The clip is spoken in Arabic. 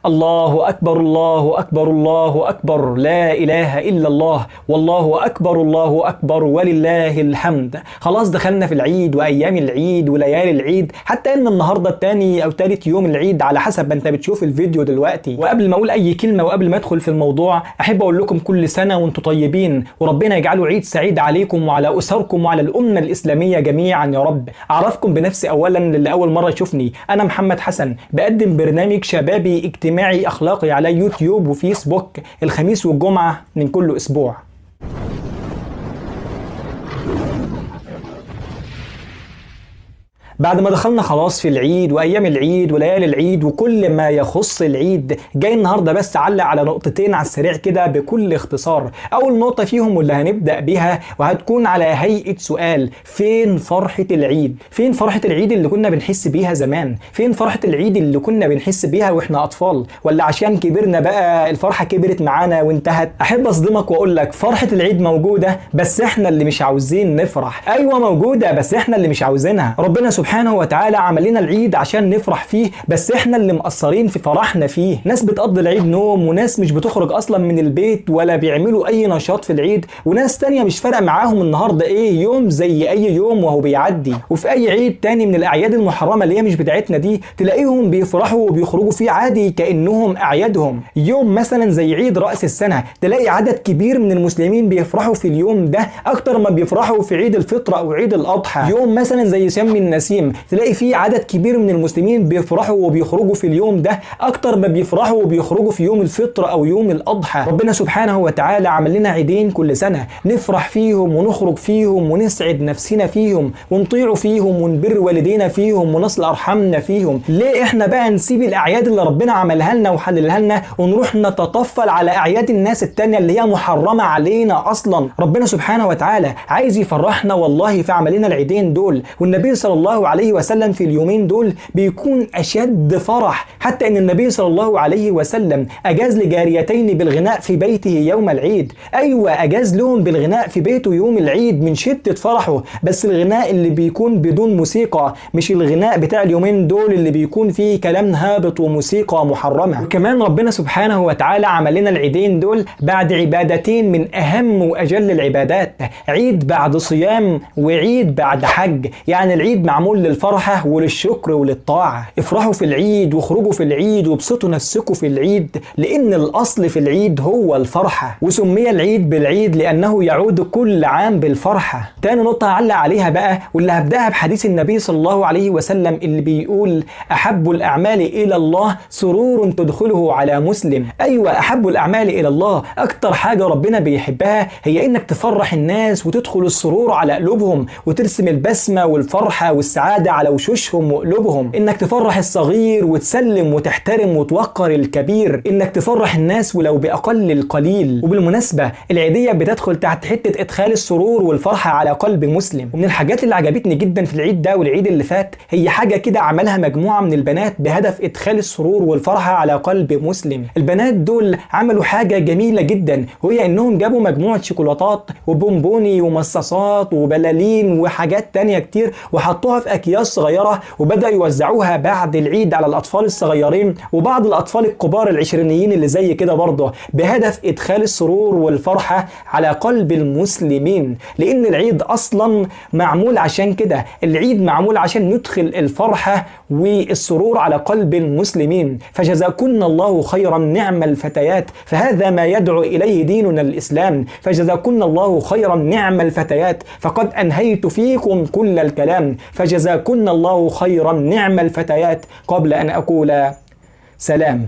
الله أكبر الله أكبر الله أكبر، لا إله إلا الله، والله أكبر الله أكبر ولله الحمد. خلاص دخلنا في العيد وأيام العيد وليالي العيد، حتى إن النهاردة التاني أو تالت يوم العيد على حسب ما أنت بتشوف الفيديو دلوقتي. وقبل ما أقول أي كلمة وقبل ما أدخل في الموضوع، أحب أقول لكم كل سنة وأنتم طيبين، وربنا يجعله عيد سعيد عليكم وعلى أسركم وعلى الأمة الإسلامية جميعا يا رب. أعرفكم بنفسي أولا للي أول مرة يشوفني، أنا محمد حسن، بقدم برنامج شبابي اجتماعي أخلاقي على يوتيوب وفيسبوك الخميس والجمعة من كل أسبوع. بعد ما دخلنا خلاص في العيد وأيام العيد وليالي العيد وكل ما يخص العيد، جاي النهاردة بس أعلق على نقطتين على السريع كده بكل اختصار. أول نقطة فيهم واللي هنبدأ بيها وهتكون على هيئة سؤال: فين فرحة العيد؟ فين فرحة العيد اللي كنا بنحس بيها زمان؟ فين فرحة العيد اللي كنا بنحس بيها وإحنا أطفال؟ ولا عشان كبرنا بقى الفرحة كبرت معانا وانتهت؟ أحب أصدمك وأقول لك فرحة العيد موجودة، بس إحنا اللي مش عاوزين نفرح. أيوة موجودة، بس إحنا اللي مش عاوزينها. ربنا سبحانه وتعالى عمل لنا العيد عشان نفرح فيه، بس احنا اللي مقصرين في فرحنا فيه. ناس بتقضي العيد نوم، وناس مش بتخرج اصلا من البيت ولا بيعملوا اي نشاط في العيد، وناس تانية مش فارقه معاهم النهارده ايه، يوم زي اي يوم وهو بيعدي. وفي اي عيد تاني من الاعياد المحرمه اللي هي مش بتاعتنا دي، تلاقيهم بيفرحوا وبيخرجوا فيه عادي كانهم اعيادهم. يوم مثلا زي عيد راس السنه، تلاقي عدد كبير من المسلمين بيفرحوا في اليوم ده اكتر ما بيفرحوا في عيد الفطر او عيد الاضحى. يوم مثلا زي شم النسيم، تلاقي فيه عدد كبير من المسلمين بيفرحوا وبيخرجوا في اليوم ده اكتر ما بيفرحوا وبيخرجوا في يوم الفطر او يوم الاضحى. ربنا سبحانه وتعالى عمل لنا عيدين كل سنه نفرح فيهم ونخرج فيهم ونسعد نفسنا فيهم ونطيع فيهم ونبر والدينا فيهم ونصل ارحامنا فيهم. ليه احنا بقى نسيب الاعياد اللي ربنا عملها لنا وحللها لنا ونروح نتطفل على اعياد الناس التانية اللي هي محرمه علينا اصلا؟ ربنا سبحانه وتعالى عايز يفرحنا والله في عملنا العيدين دول، والنبي صلى الله عليه وسلم في اليومين دول بيكون أشد فرح، حتى إن النبي صلى الله عليه وسلم أجاز لجاريتين بالغناء في بيته يوم العيد. أيوة أجاز لهم بالغناء في بيته يوم العيد من شدة فرحه، بس الغناء اللي بيكون بدون موسيقى، مش الغناء بتاع اليومين دول اللي بيكون فيه كلام هابط وموسيقى محرمة. وكمان ربنا سبحانه وتعالى عمل لنا العيدين دول بعد عبادتين من أهم وأجل العبادات: عيد بعد صيام وعيد بعد حج. يعني العيد معمول للفرحة وللشكر وللطاعة. افرحوا في العيد واخرجوا في العيد وابسطوا نفسكم في العيد، لأن الأصل في العيد هو الفرحة. وسمي العيد بالعيد لأنه يعود كل عام بالفرحة. تاني نقطة هعلق عليها بقى واللي هبدأها بحديث النبي صلى الله عليه وسلم اللي بيقول: أحب الأعمال إلى الله سرور تدخله على مسلم. أيوة أحب الأعمال إلى الله، أكتر حاجة ربنا بيحبها هي إنك تفرح الناس وتدخل السرور على قلوبهم وترسم البسمة والفرحة والسعادة على وشوشهم وقلوبهم. انك تفرح الصغير وتسلم وتحترم وتوقر الكبير، انك تفرح الناس ولو باقل القليل. وبالمناسبة العيدية بتدخل تحت حتة ادخال السرور والفرحة على قلب مسلم. ومن الحاجات اللي عجبتني جدا في العيد ده والعيد اللي فات هي حاجة كده عملها مجموعة من البنات بهدف ادخال السرور والفرحة على قلب مسلم. البنات دول عملوا حاجة جميلة جدا، وهي انهم جابوا مجموعة شوكولاتات وبونبوني ومصاصات وبلالين وحاجات تانية كتير وحطوها في اكياس صغيرة وبدأوا يوزعوها بعد العيد على الأطفال الصغيرين وبعض الأطفال الكبار العشرينيين اللي زي كده برضه، بهدف إدخال السرور والفرحة على قلب المسلمين. لأن العيد أصلا معمول عشان كده، العيد معمول عشان ندخل الفرحة والسرور على قلب المسلمين. فجزاكن الله خيرا نعم الفتيات، فهذا ما يدعو إليه ديننا الإسلام. فجزاكن الله خيرا نعم الفتيات، فقد أنهيت فيكم كل الكلام. فجزاكن الله خيرا نعم الفتيات قبل أن أقول سلام.